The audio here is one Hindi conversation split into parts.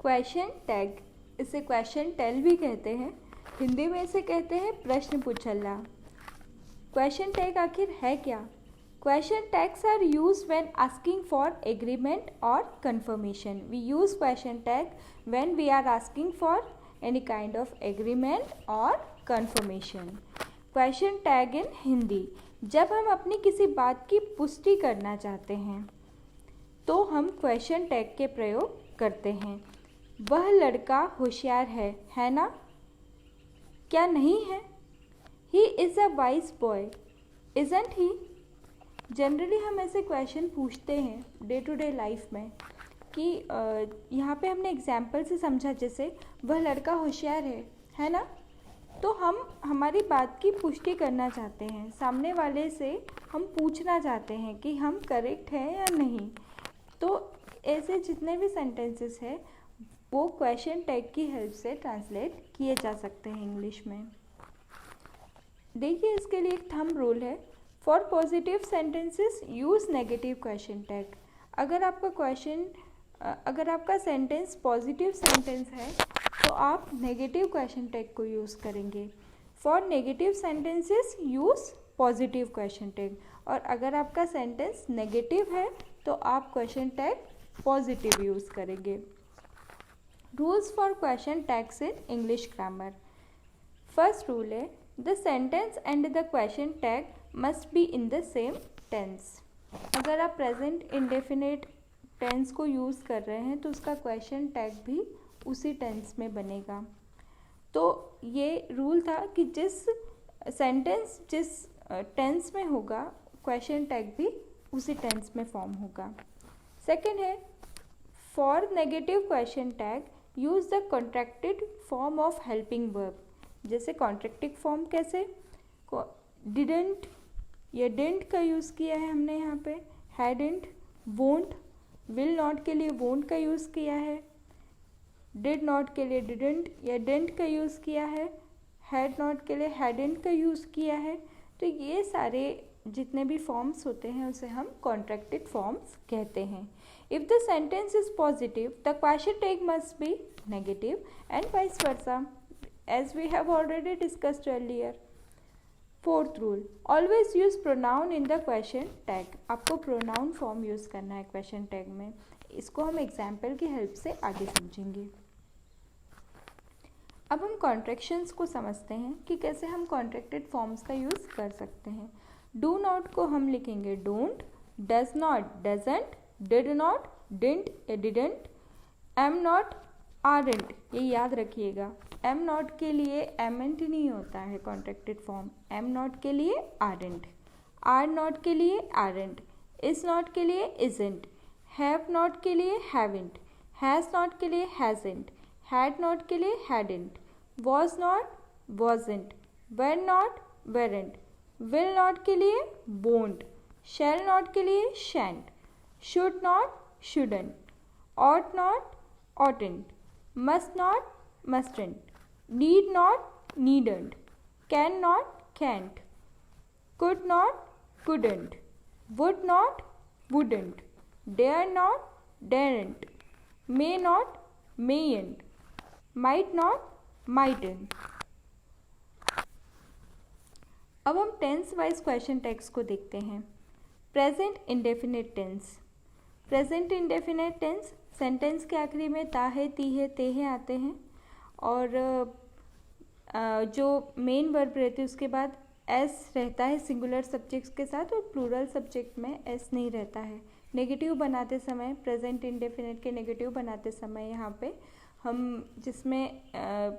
क्वेश्चन टैग, इसे क्वेश्चन टेल भी कहते हैं। हिंदी में इसे कहते हैं प्रश्न पूछल्ला। क्वेश्चन टैग आखिर है क्या? Question tags are used when asking for agreement और confirmation. We use question tag when we are asking for any kind of agreement और confirmation. Question tag in Hindi, जब हम अपनी किसी बात की पुष्टि करना चाहते हैं तो हम क्वेश्चन टैग के प्रयोग करते हैं। वह लड़का होशियार है ना? क्या नहीं है? He is a wise boy, isn't he? Generally हम ऐसे क्वेश्चन पूछते हैं डे टू डे लाइफ में कि यहाँ पे हमने एग्जाम्पल से समझा, जैसे वह लड़का होशियार है ना? तो हम हमारी बात की पुष्टि करना चाहते हैं, सामने वाले से हम पूछना चाहते हैं कि हम करेक्ट हैं या नहीं। तो ऐसे जितने भी सेंटेंसेस हैं वो क्वेश्चन टैग की हेल्प से ट्रांसलेट किए जा सकते हैं इंग्लिश में। देखिए, इसके लिए एक थंब रूल है। For positive sentences use negative question tag. अगर आपका सेंटेंस पॉजिटिव सेंटेंस है तो आप नेगेटिव क्वेश्चन टैग को यूज़ करेंगे। For negative sentences use positive question tag. और अगर आपका सेंटेंस नेगेटिव है तो आप क्वेश्चन टैग पॉजिटिव यूज़ करेंगे। Rules for question tags in English grammar. First rule है, the sentence and the question tag must be in the same tense. अगर आप प्रेजेंट इंडेफिनिट टेंस को यूज़ कर रहे हैं तो उसका क्वेश्चन टैग भी उसी टेंस में बनेगा। तो ये रूल था कि जिस सेंटेंस जिस टेंस में होगा क्वेश्चन टैग भी उसी टेंस में फॉर्म होगा। सेकेंड है, for negative question tag use the contracted form of helping verb. जैसे कॉन्ट्रैक्टिव फॉर्म कैसे? डिडंट या डिडंट का यूज़ किया है हमने यहाँ पे, हैडंट, वोंट, विल नॉट के लिए वोंट का यूज़ किया है, डिड नॉट के लिए डिडंट या डिडंट का यूज़ किया है, हैड नॉट के लिए हैडंट का यूज़ किया है। तो ये सारे जितने भी फॉर्म्स होते हैं उसे हम कॉन्ट्रैक्टेड फॉर्म्स कहते हैं। If the sentence is positive the question tag must be negative and vice versa, as we have already discussed earlier. Fourth rule, always use pronoun in the question tag. आपको प्रोनाउन फॉर्म यूज़ करना है क्वेश्चन टैग में। इसको हम एग्जाम्पल की हेल्प से आगे समझेंगे। अब हम कॉन्ट्रैक्शंस को समझते हैं कि कैसे हम कॉन्ट्रैक्टेड फॉर्म्स का यूज़ कर सकते हैं। डू नॉट को हम लिखेंगे don't, does not doesn't, did not didn't या डिडंट, एम नॉट आरंट, ये याद रखिएगा। एम नॉट के लिए एमेंट नहीं होता है कॉन्ट्रैक्टेड फॉर्म, एम नॉट के लिए आरंट, आर नॉट के लिए आरंट, इज नॉट के लिए इजंट, हैव नॉट के लिए हैवेंट, हैज़ नॉट के लिए हैजेंट, हैड नॉट के लिए hadn't, was not wasn't, were not weren't, will not के लिए वोंट, शैल नॉट के लिए shan't, should not shouldn't, ought not oughtn't, must not mustn't, need not needn't, can not can't, could not couldn't, would not wouldn't, dare not daren't, may not mayn't, might not mightn't। अब हम टेंस वाइज क्वेश्चन टैग्स को देखते हैं। Present indefinite tense. Present indefinite tense sentence के आखिरी में ता है, ती है, ते है आते हैं और जो मेन वर्ब रहते हैं उसके बाद एस रहता है सिंगुलर सब्जेक्ट्स के साथ, और प्लूरल सब्जेक्ट में एस नहीं रहता है। नेगेटिव बनाते समय, प्रेजेंट इंडेफिनिट के नेगेटिव बनाते समय यहाँ पे हम जिसमें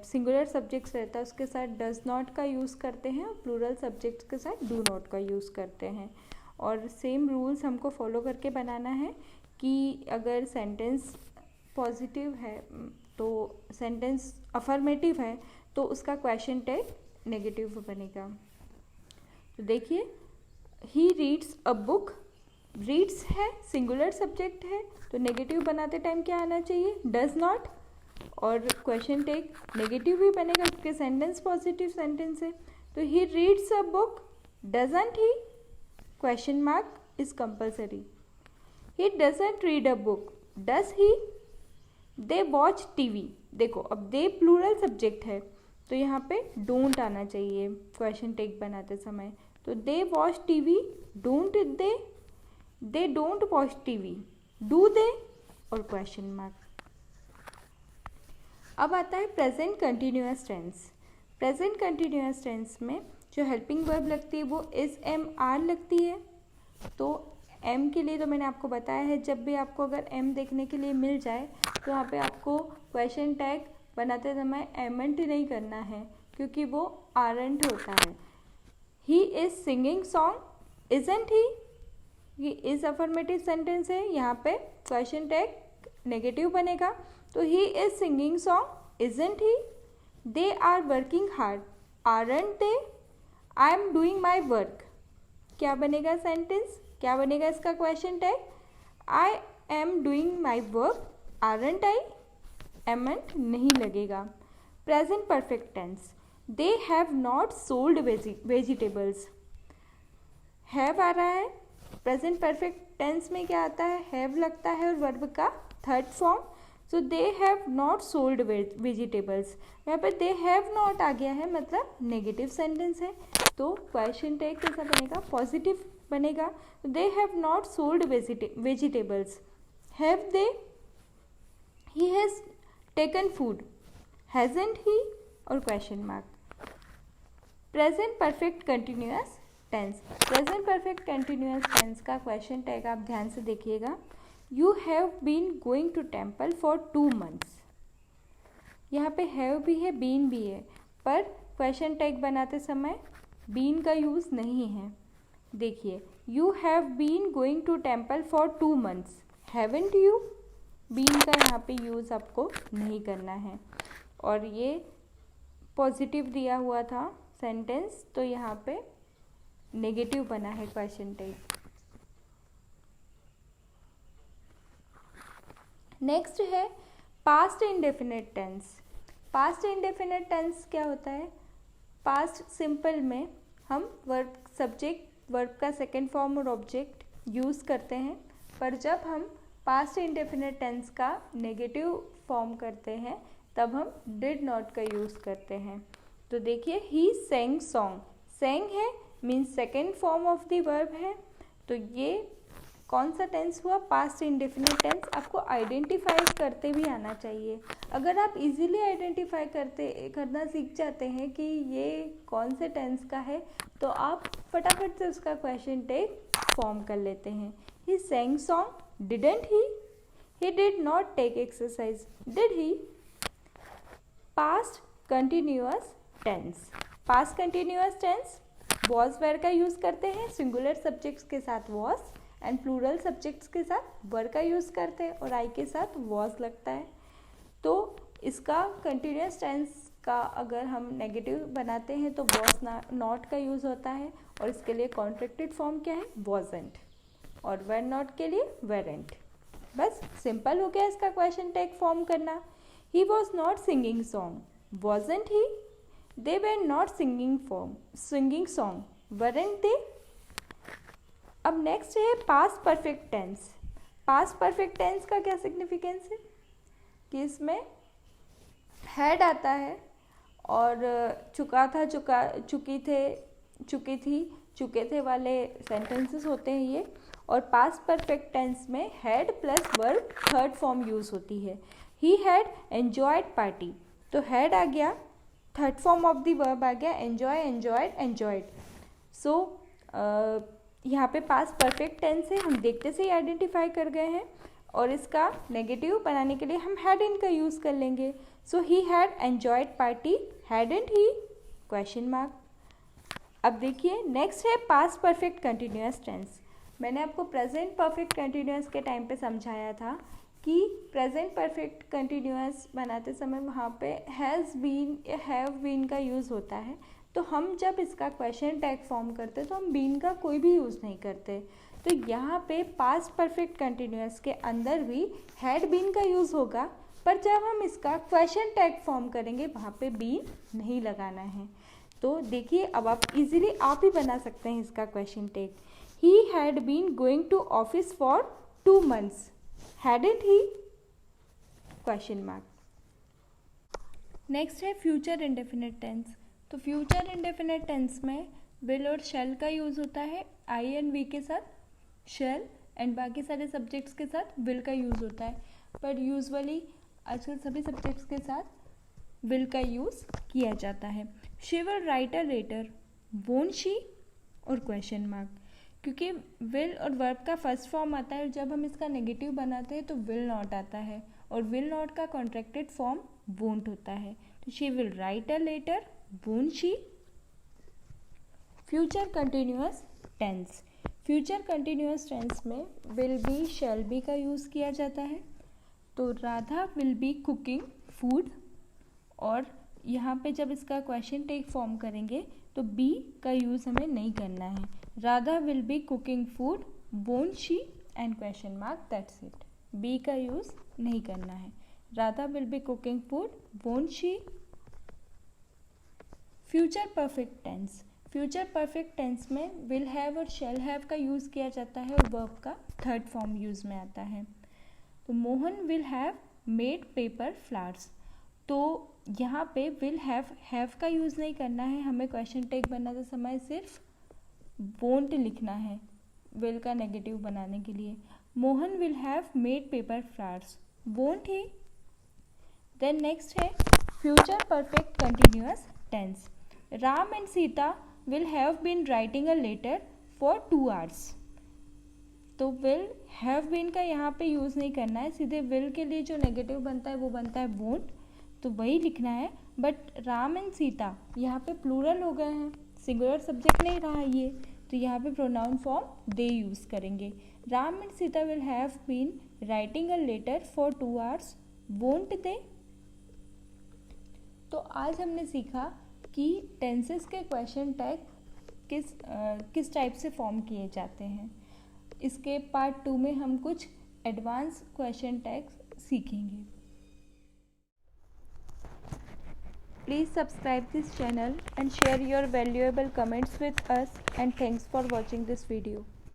सिंगुलर सब्जेक्ट्स रहता है उसके साथ डज नॉट का यूज़ करते हैं और प्लूरल सब्जेक्ट्स के साथ डू नॉट का यूज़ करते हैं। और सेम रूल्स हमको फॉलो करके बनाना है कि अगर सेंटेंस पॉजिटिव है तो सेंटेंस अफर्मेटिव है तो उसका क्वेश्चन टैग नेगेटिव बनेगा। तो देखिए, he reads a book, reads है सिंगुलर सब्जेक्ट है तो नेगेटिव बनाते टाइम क्या आना चाहिए? डज नॉट, और क्वेश्चन टैग नेगेटिव ही बनेगा क्योंकि सेंटेंस पॉजिटिव सेंटेंस है। तो he reads a book, doesn't he, question mark is compulsory. He doesn't read a book, does he? They watch TV, देखो अब दे प्लूरल सब्जेक्ट है तो यहाँ पे डोंट आना चाहिए क्वेश्चन टेक बनाते समय। तो they watch TV, don't they don't watch TV, do they और क्वेश्चन मार्क। अब आता है present continuous tense. Present continuous tense में जो हेल्पिंग वर्ब लगती है वो इज एम आर लगती है। तो एम के लिए तो मैंने आपको बताया है, जब भी आपको अगर एम देखने के लिए मिल जाए तो वहाँ पे आपको क्वेश्चन टैग बनाते समय एमेंट नहीं करना है क्योंकि वो आरंट होता है। ही इज सिंगिंग सॉन्ग, इजंट ही, ये इज अफर्मेटिव सेंटेंस है, यहाँ पे क्वेश्चन टैग नेगेटिव बनेगा। तो he is singing song, isn't he, they are working hard, aren't they, I am doing my work, क्या बनेगा सेंटेंस, क्या बनेगा इसका question tag, I am doing my work, aren't I, amn't नहीं लगेगा। Present perfect tense, they have not sold vegetables, have आ रहा है। प्रेजेंट परफेक्ट टेंस में क्या आता है, हैव लगता है और वर्ब का third form. So they have not sold vegetables, यहाँ पर दे हैव नॉट आ गया है मतलब नेगेटिव सेंटेंस है तो क्वेश्चन टैग कैसा बनेगा, पॉजिटिव बनेगा। They have not sold vegetables, have they, he has taken food, hasn't he और question mark. Present perfect continuous tense, present perfect continuous tense का क्वेश्चन टैग आप ध्यान से देखिएगा। You have been going to temple for 2 months, यहाँ पे हैव भी है बीन भी है पर क्वेश्चन टैग बनाते समय बीन का यूज़ नहीं है। देखिए you have been going to temple for 2 months, haven't you, been का यहाँ पे यूज़ आपको नहीं करना है। और ये पॉजिटिव दिया हुआ था सेंटेंस तो यहाँ पे नेगेटिव बना है क्वेश्चन टैग। नेक्स्ट है past indefinite tense. Past indefinite tense क्या होता है, पास्ट सिंपल में हम वर्ब सब्जेक्ट वर्ब का सेकेंड फॉर्म और ऑब्जेक्ट यूज़ करते हैं, पर जब हम पास्ट इंडेफिनिट टेंस का नेगेटिव फॉर्म करते हैं तब हम डिड नॉट का यूज़ करते हैं। तो देखिए ही सेंग सॉन्ग, सेंग है means second form of the verb है। तो ये कौन सा टेंस हुआ, पास्ट इंडेफिनिट टेंस। आपको आइडेंटिफाई करते भी आना चाहिए। अगर आप इजीली आइडेंटिफाई करना सीख जाते हैं कि ये कौन से टेंस का है तो आप फटाफट से उसका क्वेश्चन टैग फॉर्म कर लेते हैं। He sang song, didn't he, he did not take exercise, did he। past continuous tense, past continuous tense was were का यूज़ करते हैं, सिंगुलर सब्जेक्ट्स के साथ was एंड प्लूरल सब्जेक्ट्स के साथ were का यूज़ करते हैं और I के साथ was लगता है। तो इसका कंटिन्यूस टेंस का अगर हम नेगेटिव बनाते हैं तो was not का यूज़ होता है और इसके लिए कॉन्ट्रैक्टेड फॉर्म क्या है, wasn't, और were not के लिए weren't। बस सिंपल हो गया इसका क्वेश्चन टैग फॉर्म करना। He was not singing song, wasn't he, they were not singing song, weren't they. अब नेक्स्ट है past perfect tense. Past perfect tense का क्या सिग्निफिकेंस है कि इसमें हैड आता है और चुका था, चुकी थे, चुकी थी, चुके थे वाले सेंटेंसेस होते हैं ये। और पास्ट परफेक्ट टेंस में had plus verb third form use होती है। ही हैड एन्जॉयड पार्टी, तो हैड आ गया, third form of the verb आ गया एन्जॉय, एन्जॉयड, एन्जॉयड। सो यहाँ पे पास्ट परफेक्ट टेंस है, हम देखते से ही आइडेंटिफाई कर गए हैं और इसका नेगेटिव बनाने के लिए हम हैड इन का यूज़ कर लेंगे। So he had enjoyed party, hadn't he, question mark. अब देखिए नेक्स्ट है पास्ट परफेक्ट कंटिन्यूअस टेंस। मैंने आपको प्रेजेंट परफेक्ट कंटिन्यूअस के टाइम पे समझाया था कि प्रेजेंट परफेक्ट कंटिन्यूअस बनाते समय वहाँ पे हैज़ बीन या हैव बीन का यूज़ होता है। तो हम जब इसका क्वेश्चन टैग फॉर्म करते तो हम बीन का कोई भी यूज़ नहीं करते। तो यहाँ पे पास्ट परफेक्ट कंटिन्यूअस के अंदर भी हैड बीन का यूज़ होगा, पर जब हम इसका क्वेश्चन टैग फॉर्म करेंगे वहाँ पे बीन नहीं लगाना है। तो देखिए अब आप इजीली आप ही बना सकते हैं इसका question tag. He had been going to office for 2 months, hadn't he? Question mark. Next है फ्यूचर इंडेफिनिट टेंस। तो फ्यूचर इंडेफिनिट टेंस में विल और शैल का यूज़ होता है। आई एंड वी के साथ शैल एंड बाकी सारे सब्जेक्ट्स के साथ विल का यूज़ होता है, पर यूजुअली आजकल सभी सब्जेक्ट्स के साथ विल का यूज़ किया जाता है। She will write a letter, won't she और क्वेश्चन मार्क, क्योंकि विल और वर्ब का फर्स्ट फॉर्म आता है, जब हम इसका नेगेटिव बनाते हैं तो विल नॉट आता है, और विल नॉट का कॉन्ट्रैक्टेड फॉर्म वोंट होता है। तो she will write a letter, won't she. Future continuous tense. Future continuous tense में विल बी, शैल बी का यूज़ किया जाता है। तो Radha will be cooking food, और यहाँ पे जब इसका क्वेश्चन टेक फॉर्म करेंगे तो बी का यूज़ हमें नहीं करना है। Radha will be cooking food, won't she and question mark, that's it. Be का यूज़ नहीं करना है। Radha will be cooking food, won't she. Future perfect tense. Future perfect tense में विल हैव और शैल हैव का यूज़ किया जाता है, और वर्ब का थर्ड फॉर्म यूज़ में आता है। तो Mohan will have made paper flowers. तो यहाँ पे विल हैव का यूज़ नहीं करना है, हमें क्वेश्चन टेक बनाते समय सिर्फ वोंट लिखना है विल का नेगेटिव बनाने के लिए। Mohan will have made paper flowers, won't he. Then next है future perfect continuous tense. Ram and Sita will have been writing a letter for 2 hours। तो विल हैव बीन का यहाँ पे यूज़ नहीं करना है, सीधे विल के लिए जो नेगेटिव बनता है वो बनता है वोंट, तो वही लिखना है। बट राम एंड सीता यहाँ पे प्लूरल हो गए हैं, सिंगुलर सब्जेक्ट नहीं रहा ये, तो यहाँ पे प्रोनाउन फॉर्म दे यूज़ करेंगे। Ram and Sita will have been writing a letter for 2 hours, won't they. तो आज हमने सीखा कि टेंसेस के क्वेश्चन टैग किस टाइप से फॉर्म किए जाते हैं। इसके पार्ट 2 में हम कुछ एडवांस क्वेश्चन टैग्स सीखेंगे। Please subscribe this channel and share your valuable comments with us, and thanks for watching this video.